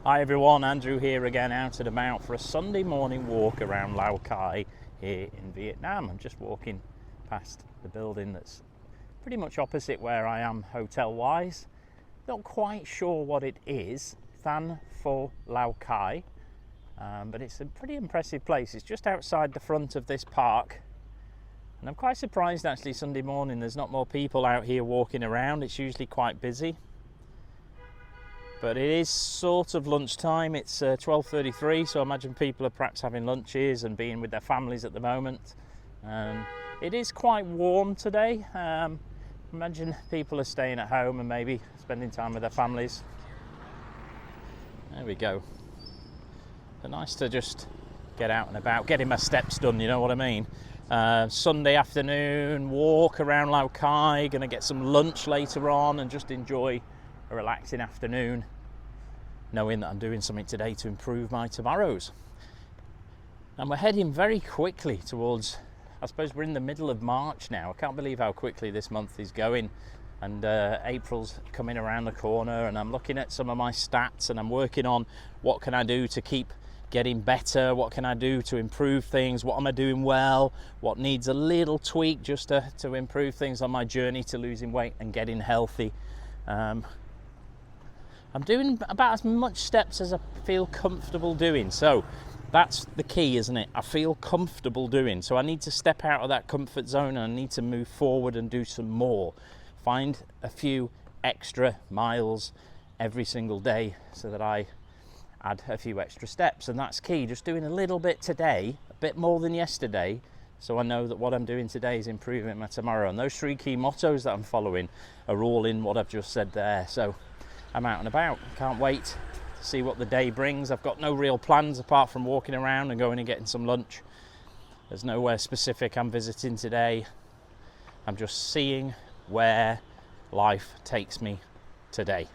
Hi everyone, Andrew here again, out and about for a Sunday morning walk around Lao Cai here in Vietnam. I'm just walking past the building that's pretty much opposite where I am hotel wise. Not quite sure what it is, Than Pho Lao Cai, but it's a pretty impressive place. It's just outside the front of this park, and I'm quite surprised actually Sunday morning there's not more people out here walking around. It's usually quite busy. But it is sort of lunchtime. It's 12:33, so I imagine people are perhaps having lunches and being with their families at the moment. It is quite warm today. Imagine people are staying at home and maybe spending time with their families. There we go. But nice to just get out and about, getting my steps done, you know what I mean? Sunday afternoon walk around Lao Cai, gonna get some lunch later on and just enjoy a relaxing afternoon, knowing that I'm doing something today to improve my tomorrows. And we're heading very quickly towards, I suppose we're in the middle of March now. I can't believe how quickly this month is going, and April's coming around the corner, and I'm looking at some of my stats and I'm working on what can I do to keep getting better, what can I do to improve things, what am I doing well, what needs a little tweak just to improve things on my journey to losing weight and getting healthy. I'm doing about as much steps as I feel comfortable doing. So that's the key, isn't it? I feel comfortable doing. So I need to step out of that comfort zone and I need to move forward and do some more. Find a few extra miles every single day so that I add a few extra steps. And that's key, just doing a little bit today, a bit more than yesterday, so I know that what I'm doing today is improving my tomorrow. And those 3 key mottos that I'm following are all in what I've just said there. So I'm out and about. Can't wait to see what the day brings. I've got no real plans apart from walking around and going and getting some lunch. There's nowhere specific I'm visiting today. I'm just seeing where life takes me today.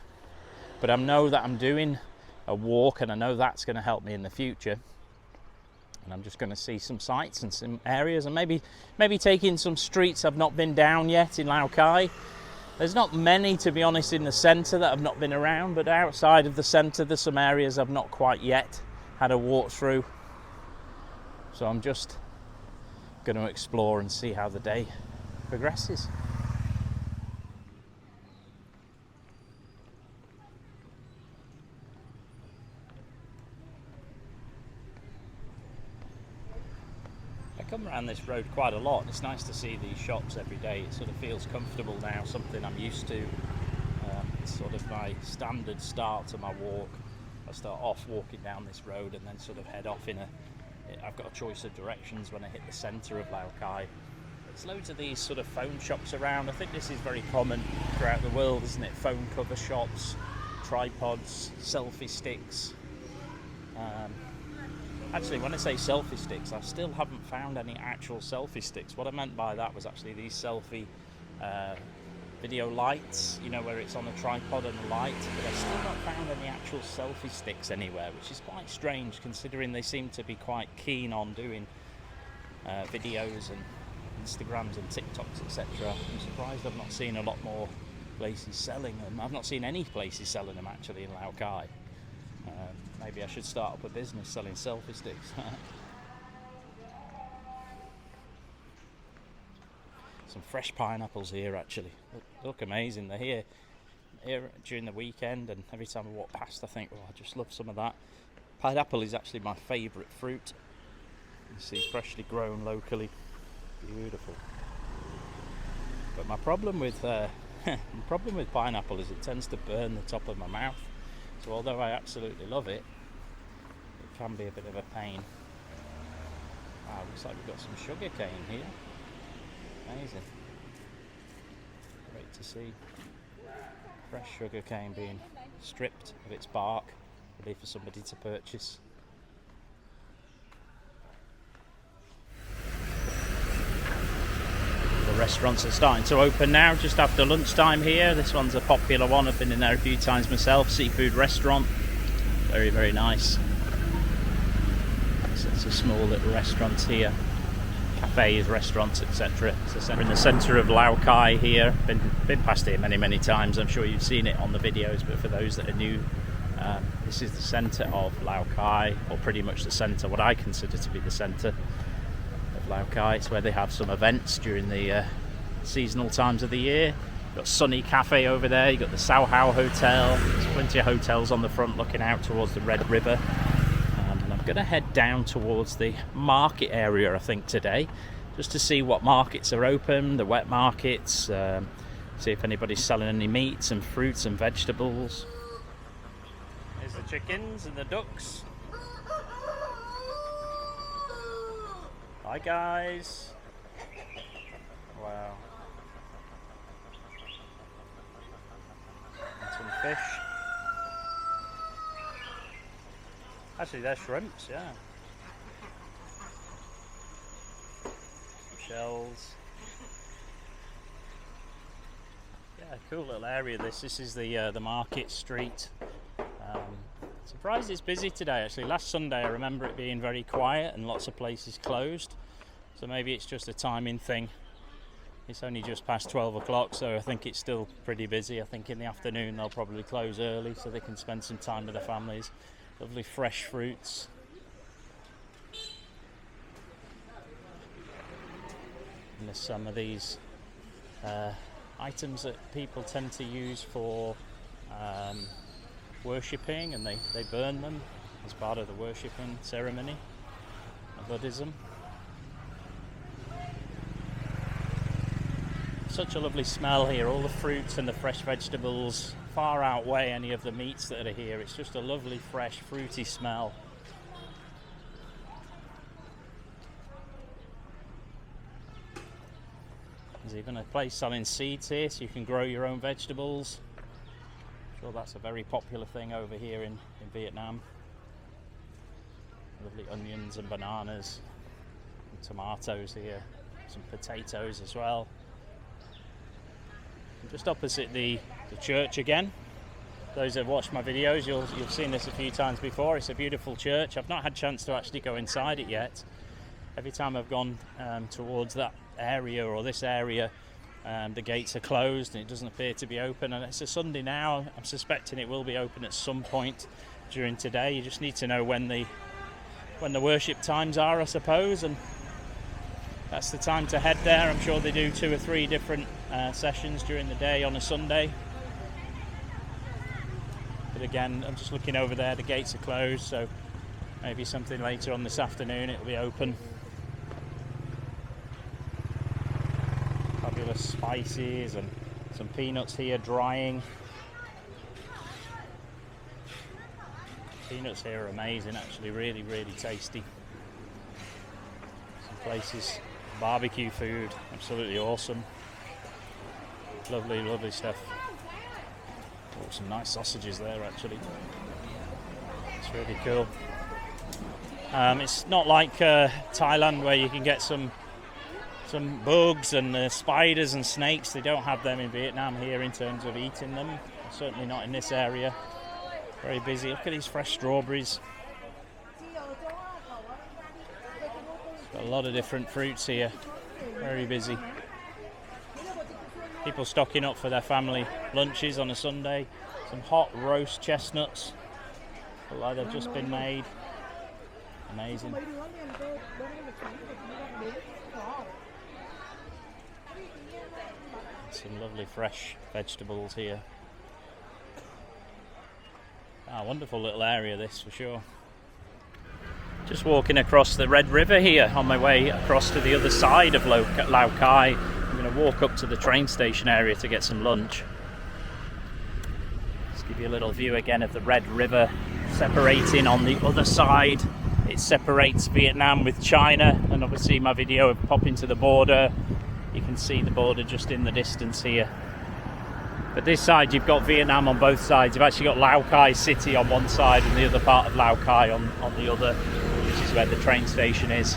But I know that I'm doing a walk and I know that's going to help me in the future. And I'm just going to see some sights and some areas and maybe taking some streets I've not been down yet in Lao Cai. There's not many, to be honest, in the centre that I've not been around, but outside of the centre there's some areas I've not quite yet had a walk through. So I'm just going to explore and see how the day progresses. I come around this road quite a lot. It's nice to see these shops every day. It sort of feels comfortable now, something I'm used to. It's sort of my standard start to my walk. I start off walking down this road and then sort of head off I've got a choice of directions when I hit the centre of Lao Cai. There's loads of these sort of phone shops around. I think this is very common throughout the world, isn't it? Phone cover shops, tripods, selfie sticks. Actually, when I say selfie sticks, I still haven't found any actual selfie sticks. What I meant by that was actually these selfie video lights, you know, where it's on a tripod and a light, but I've still not found any actual selfie sticks anywhere, which is quite strange considering they seem to be quite keen on doing videos and Instagrams and TikToks, etc. I'm surprised I've not seen a lot more places selling them. I've not seen any places selling them actually in Lao Cai. Maybe I should start up a business selling selfie sticks. Some fresh pineapples here actually. Look amazing. They're here during the weekend, and every time I walk past I think, oh, I just love some of that. Pineapple is actually my favourite fruit. You see, freshly grown locally. Beautiful. But my problem with pineapple is it tends to burn the top of my mouth. So although I absolutely love it, it can be a bit of a pain. Wow, looks like we've got some sugar cane here. Amazing. Great to see fresh sugar cane being stripped of its bark, ready for somebody to purchase. The restaurants are starting to open now, just after lunchtime here. This one's a popular one. I've been in there a few times myself. Seafood restaurant. Very, very nice. So it's a small little restaurant here. Cafes, restaurants, etc. So we're in the centre of Lao Cai here. Been past here many times. I'm sure you've seen it on the videos, but for those that are new, This is the centre of Lao Cai, or pretty much the centre, what I consider to be the centre of Lao Cai. It's where they have some events during the seasonal times of the year. You've got Sunny Cafe over there, you've got the Sao Hao Hotel. There's plenty of hotels on the front looking out towards the Red River. And I'm going to head down towards the market area, I think, today, just to see what markets are open, the wet markets, see if anybody's selling any meats and fruits and vegetables. There's the chickens and the ducks. Hi guys. Wow. And some fish. Actually, they're shrimps, yeah. Some shells. Yeah, cool little area this. This is the market street. Surprised it's busy today actually. Last Sunday I remember it being very quiet and lots of places closed. So maybe it's just a timing thing. It's only just past 12 o'clock, so I think it's still pretty busy. I think in the afternoon they'll probably close early so they can spend some time with their families. Lovely fresh fruits. And there's some of these items that people tend to use for worshipping, and they burn them as part of the worshipping ceremony of Buddhism. Such a lovely smell here. All the fruits and the fresh vegetables far outweigh any of the meats that are here. It's just a lovely fresh fruity smell. There's even a place selling seeds here, so you can grow your own vegetables. I'm sure that's a very popular thing over here in Vietnam. Lovely onions and bananas and tomatoes here, some potatoes as well. And just opposite the church again. Those that have watched my videos, you've seen this a few times before. It's a beautiful church. I've not had a chance to actually go inside it yet. Every time I've gone towards that area or this area, the gates are closed and it doesn't appear to be open, and it's a Sunday now. I'm suspecting it will be open at some point during today. You just need to know when the worship times are, I suppose, and that's the time to head there. I'm sure they do 2 or 3 different sessions during the day on a Sunday. But again, I'm just looking over there, the gates are closed, so maybe something later on this afternoon it'll be open. Fabulous spices and some peanuts here drying. Peanuts here are amazing, actually, really, really tasty. Some places, barbecue food, absolutely awesome. Lovely, lovely stuff. Oh, some nice sausages there, actually. It's really cool. It's not like Thailand where you can get some bugs and spiders and snakes. They don't have them in Vietnam here in terms of eating them. Certainly not in this area. Very busy. Look at these fresh strawberries. Got a lot of different fruits here. Very busy. People stocking up for their family lunches on a Sunday. Some hot roast chestnuts. Look like they've just been made. Amazing. Some lovely fresh vegetables here. Wonderful little area this, for sure. Just walking across the Red River here on my way across to the other side of Lao Cai. I'm going to walk up to the train station area to get some lunch. Just give you a little view again of the Red River separating on the other side. It separates Vietnam with China, and obviously my video of popping to the border, you can see the border just in the distance here. But this side you've got Vietnam on both sides. You've actually got Lao Cai City on one side and the other part of Lao Cai on the other, which is where the train station is.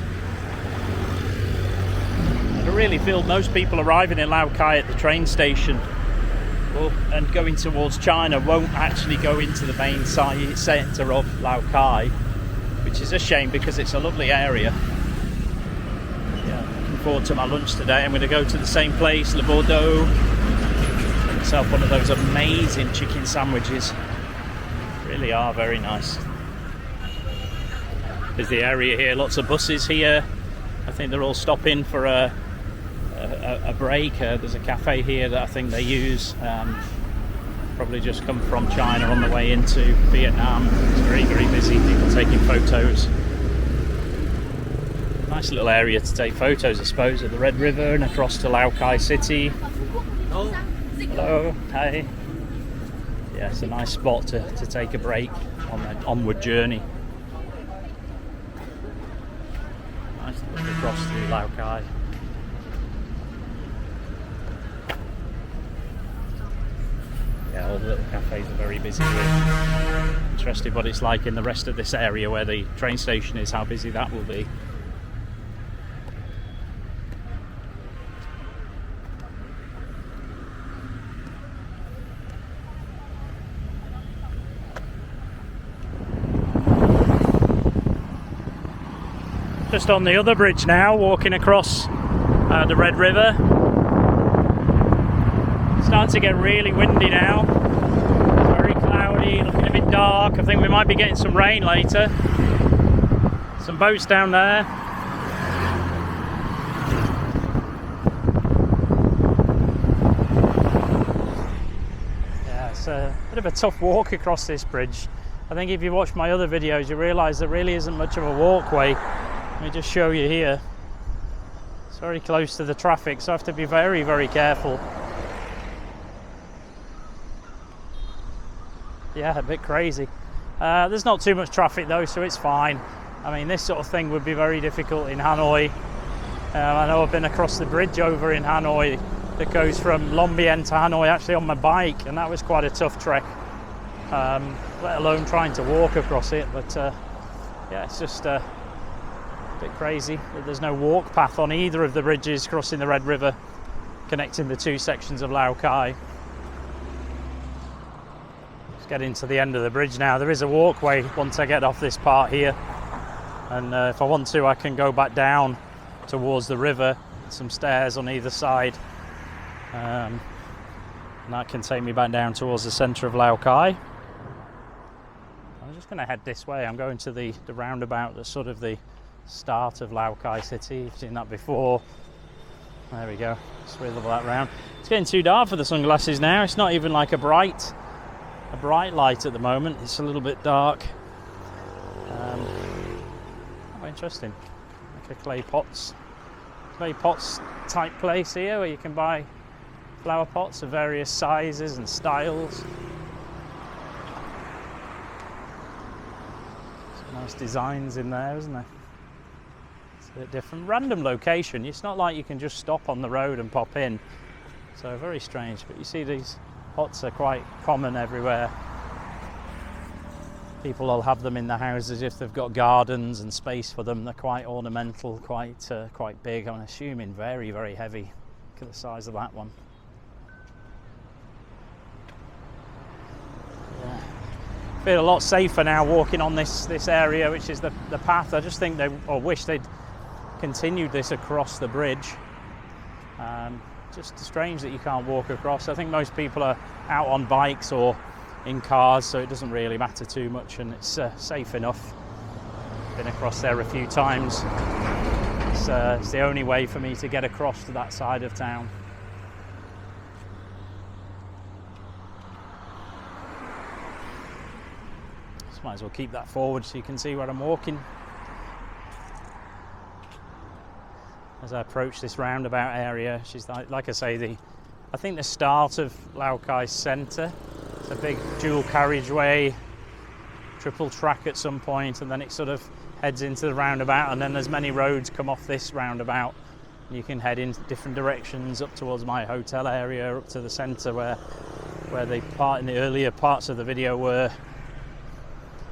And I really feel most people arriving in Lao Cai at the train station and going towards China won't actually go into the main centre of Lao Cai, which is a shame because it's a lovely area. Yeah, looking forward to my lunch today. I'm going to go to the same place, Le Bordeaux. Myself one of those amazing chicken sandwiches. Really really are very nice. There's the area here, lots of buses here. I think they're all stopping for a break. There's a cafe here that I think they use. Probably just come from China on the way into Vietnam. It's very, very busy, people taking photos. Nice little area to take photos, I suppose, at the Red River and across to Lao Cai City. Oh, hello, hi. Yeah, it's a nice spot to take a break on the onward journey. Nice to look across to Lao Cai. Yeah, all the little cafes are very busy here. Interested what it's like in the rest of this area where the train station is, how busy that will be. Just on the other bridge now, walking across the Red River. It's starting to get really windy now. It's very cloudy, looking a bit dark. I think we might be getting some rain later. Some boats down there. Yeah, it's a bit of a tough walk across this bridge. I think if you watch my other videos, you realise there really isn't much of a walkway. Let me just show you here. It's very close to the traffic, so I have to be very, very careful. Yeah, a bit crazy. There's not too much traffic though, so it's fine. I mean, this sort of thing would be very difficult in Hanoi. I know I've been across the bridge over in Hanoi that goes from Long Bien to Hanoi actually on my bike, and that was quite a tough trek, let alone trying to walk across it. But yeah, it's just a bit crazy that there's no walk path on either of the bridges crossing the Red River, connecting the two sections of Lao Cai. Just getting to the end of the bridge now. There is a walkway once I get off this part here, and if I want to, I can go back down towards the river. Some stairs on either side, and that can take me back down towards the centre of Lao Cai. I'm just going to head this way. I'm going to the roundabout that's sort of the start of Lao Cai City. You've seen that before. There we go. Swivel that round. It's getting too dark for the sunglasses now. It's not even like a bright light at the moment. It's a little bit dark. Oh, interesting. Like a clay pots type place here where you can buy flower pots of various sizes and styles. Some nice designs in there, isn't there? A bit different, random location. It's not like you can just stop on the road and pop in, so very strange. But you see these pots are quite common everywhere. People will have them in the houses if they've got gardens and space for them. They're quite ornamental, quite big. I'm assuming very, very heavy. Look at the size of that one. Yeah. I feel a lot safer now walking on this area, which is the path. I just think wish they'd continued this across the bridge. Just strange that you can't walk across. I think most people are out on bikes or in cars, so it doesn't really matter too much, and it's safe enough. Been across there a few times. It's the only way for me to get across to that side of town. Just might as well keep that forward so you can see where I'm walking. As I approach this roundabout area, she's like I say, I think the start of Lao Cai centre. It's a big dual carriageway, triple track at some point, and then it sort of heads into the roundabout, and then there's many roads come off this roundabout. You can head in different directions up towards my hotel area, up to the centre where the part in the earlier parts of the video were.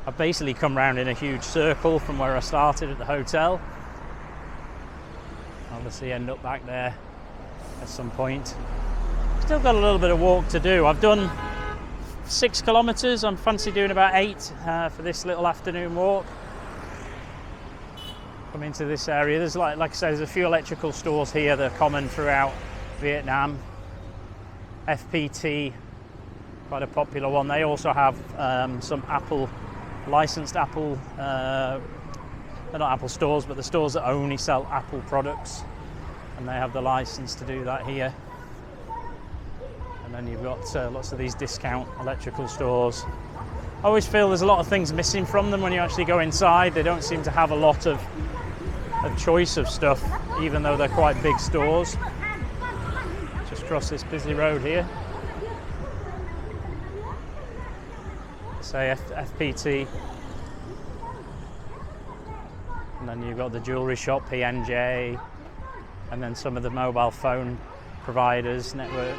I've basically come round in a huge circle from where I started at the hotel. Obviously end up back there at some point. Still got a little bit of walk to do. I've done 6 kilometres. I'm fancy doing about 8 for this little afternoon walk. Come into this area. There's like I say, there's a few electrical stores here that are common throughout Vietnam. FPT quite a popular one. They also have some licensed Apple, they're not Apple stores, but the stores that only sell Apple products, and they have the license to do that here. And then you've got lots of these discount electrical stores. I always feel there's a lot of things missing from them when you actually go inside. They don't seem to have a lot of choice of stuff, even though they're quite big stores. Just cross this busy road here. Say FPT. And then you've got the jewellery shop, PNJ, and then some of the mobile phone providers, network.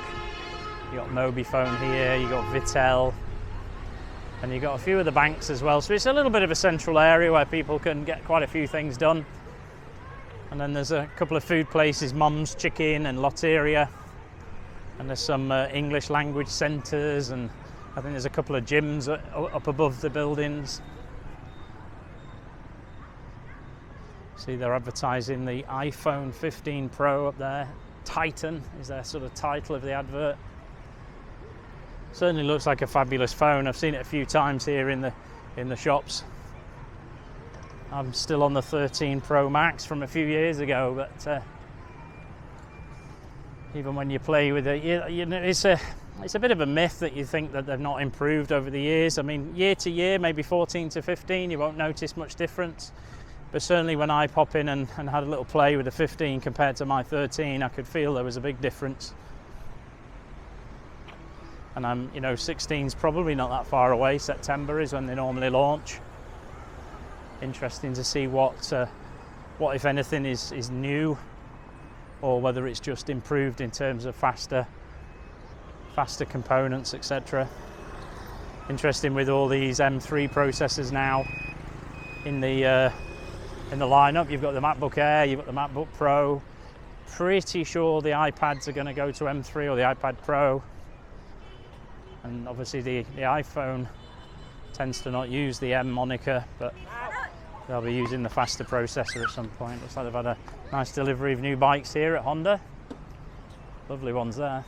You've got Mobifone here, you've got Vitel, and you've got a few of the banks as well. So it's a little bit of a central area where people can get quite a few things done. And then there's a couple of food places, Mum's Chicken and Lotteria. And there's some English language centres, and I think there's a couple of gyms up above the buildings. See, they're advertising the iPhone 15 Pro up there. Titan is their sort of title of the advert. Certainly looks like a fabulous phone. I've seen it a few times here in the shops. I'm still on the 13 Pro Max from a few years ago, but even when you play with it, you know, it's a bit of a myth that you think that they've not improved over the years. I mean, year to year, maybe 14 to 15, you won't notice much difference. But certainly when I pop in and had a little play with the 15 compared to my 13, I could feel there was a big difference. And 16's probably not that far away. September is when they normally launch. Interesting to see what if anything is new, or whether it's just improved in terms of faster components, etc. Interesting with all these M3 processors now in the lineup. You've got the MacBook Air, you've got the MacBook Pro. Pretty sure the iPads are going to go to M3 or the iPad Pro. And obviously the iPhone tends to not use the M moniker, but they'll be using the faster processor at some point. Looks like they've had a nice delivery of new bikes here at Honda. Lovely ones there.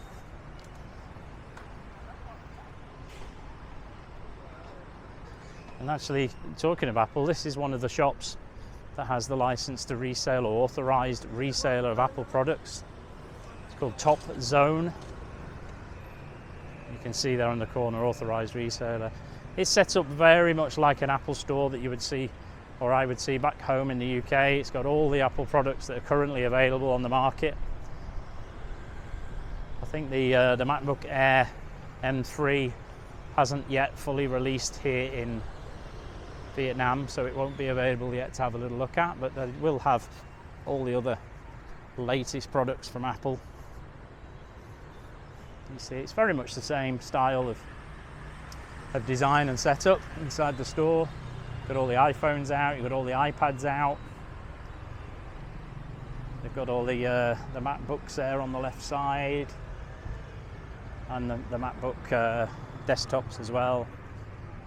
And actually, talking of Apple, this is one of the shops that has the license to resale or authorised reseller of Apple products. It's called Top Zone. You can see there on the corner, authorised reseller. It's set up very much like an Apple store that you would see, or I would see back home in the UK. It's got all the Apple products that are currently available on the market. I think the MacBook Air M3 hasn't yet fully released here in Vietnam, so it won't be available yet to have a little look at, but they will have all the other latest products from Apple. You see, it's very much the same style of design and setup inside the store. Got all the iPhones out, you've got all the iPads out. They've got all the MacBooks there on the left side, and the MacBook desktops as well.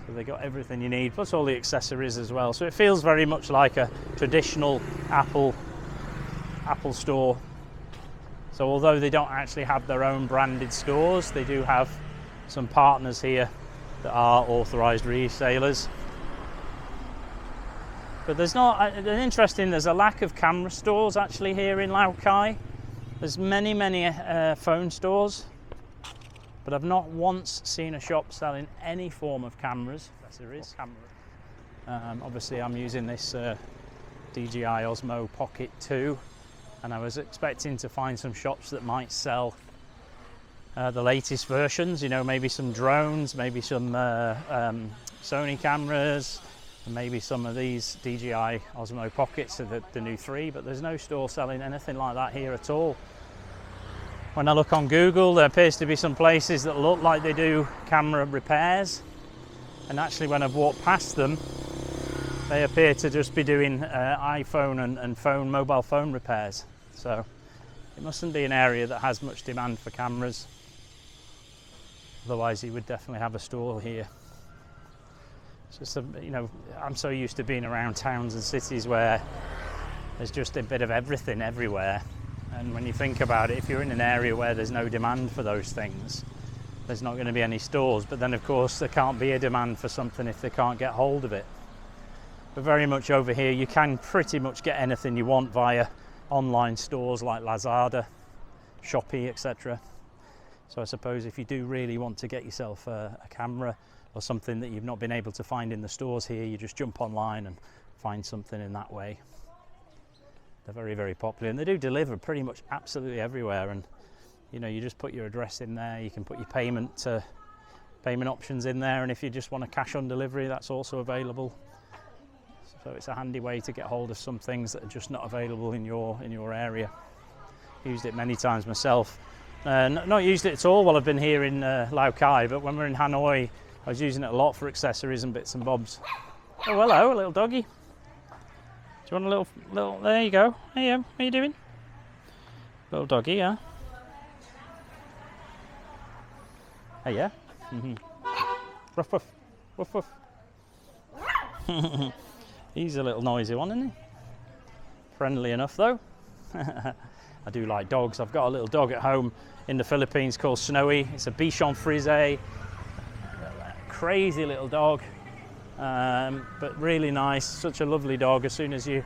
So they've got everything you need, plus all the accessories as well. So it feels very much like a traditional Apple store. So although they don't actually have their own branded stores, they do have some partners here that are authorised resellers. But there's a lack of camera stores actually here in Lao Cai. There's many phone stores, but I've not once seen a shop selling any form of cameras. There is. Obviously I'm using this DJI Osmo Pocket 2, and I was expecting to find some shops that might sell the latest versions, you know, maybe some drones, maybe some Sony cameras, and maybe some of these DJI Osmo Pockets, the new 3, but there's no store selling anything like that here at all. When I look on Google, there appears to be some places that look like they do camera repairs, and actually when I've walked past them, they appear to just be doing iPhone and mobile phone repairs. So it mustn't be an area that has much demand for cameras. Otherwise, you would definitely have a store here. It's just, I'm so used to being around towns and cities where there's just a bit of everything everywhere. And when you think about it, if you're in an area where there's no demand for those things, there's not going to be any stores. But then of course there can't be a demand for something if they can't get hold of it. But very much over here you can pretty much get anything you want via online stores like Lazada, Shopee, etc. So I suppose if you do really want to get yourself a camera or something that you've not been able to find in the stores here, you just jump online and find something in that way. They're very, very popular, and they do deliver pretty much absolutely everywhere. And you know, you just put your address in there, you can put your payment options in there, and if you just want a cash on delivery, that's also available. So it's a handy way to get hold of some things that are just not available in your area. Used it many times myself. Not used it at all while I've been here in Lao Cai, but when we're in Hanoi, I was using it a lot for accessories and bits and bobs. Oh, hello, a little doggy. Do you want a little? There you go. Hey, how are you doing? Little doggy, yeah. Hey, yeah. Ruff, ruff, ruff, ruff. He's a little noisy one, isn't he? Friendly enough, though. I do like dogs. I've got a little dog at home in the Philippines called Snowy. It's a Bichon Frise. Crazy little dog, but really nice. Such a lovely dog. As soon as you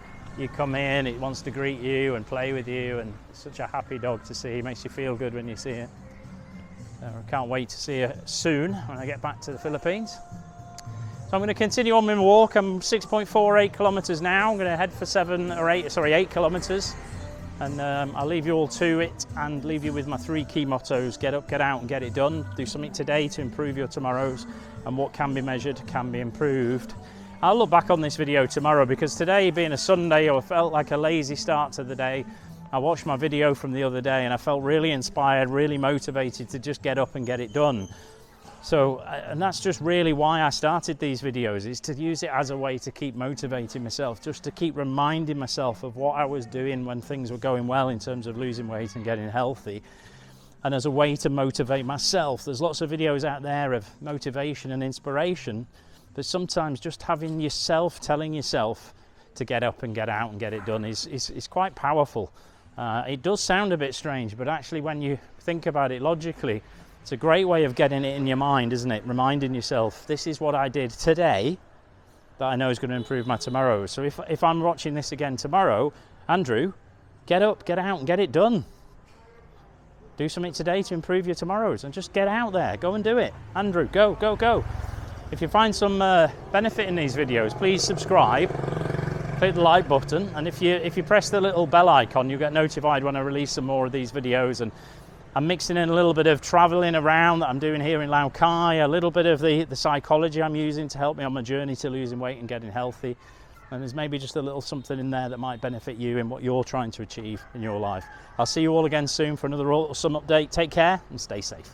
come in, it wants to greet you and play with you, and such a happy dog to see. It makes you feel good when you see it. I can't wait to see it soon when I get back to the Philippines. So I'm going to continue on my walk. I'm 6.48 kilometers now. I'm going to head for 8 kilometers. And I'll leave you all to it and leave you with my 3 key mottos. Get up, get out and get it done. Do something today to improve your tomorrows, and what can be measured can be improved. I'll look back on this video tomorrow, because today being a Sunday, I felt like a lazy start to the day. I watched my video from the other day and I felt really inspired, really motivated to just get up and get it done. So, and that's just really why I started these videos, is to use it as a way to keep motivating myself, just to keep reminding myself of what I was doing when things were going well in terms of losing weight and getting healthy, and as a way to motivate myself. There's lots of videos out there of motivation and inspiration, but sometimes just having yourself telling yourself to get up and get out and get it done is quite powerful. It does sound a bit strange, but actually when you think about it logically, it's a great way of getting it in your mind, isn't it? Reminding yourself, this is what I did today that I know is going to improve my tomorrow. So if I'm watching this again tomorrow, Andrew, get up, get out and get it done. Do something today to improve your tomorrows, and just get out there, go and do it. Andrew, go, go, go. If you find some benefit in these videos, please subscribe, click the like button, and if you press the little bell icon, you'll get notified when I release some more of these videos. And I'm mixing in a little bit of traveling around that I'm doing here in Lao Cai, a little bit of the psychology I'm using to help me on my journey to losing weight and getting healthy. And there's maybe just a little something in there that might benefit you in what you're trying to achieve in your life. I'll see you all again soon for another awesome update. Take care and stay safe.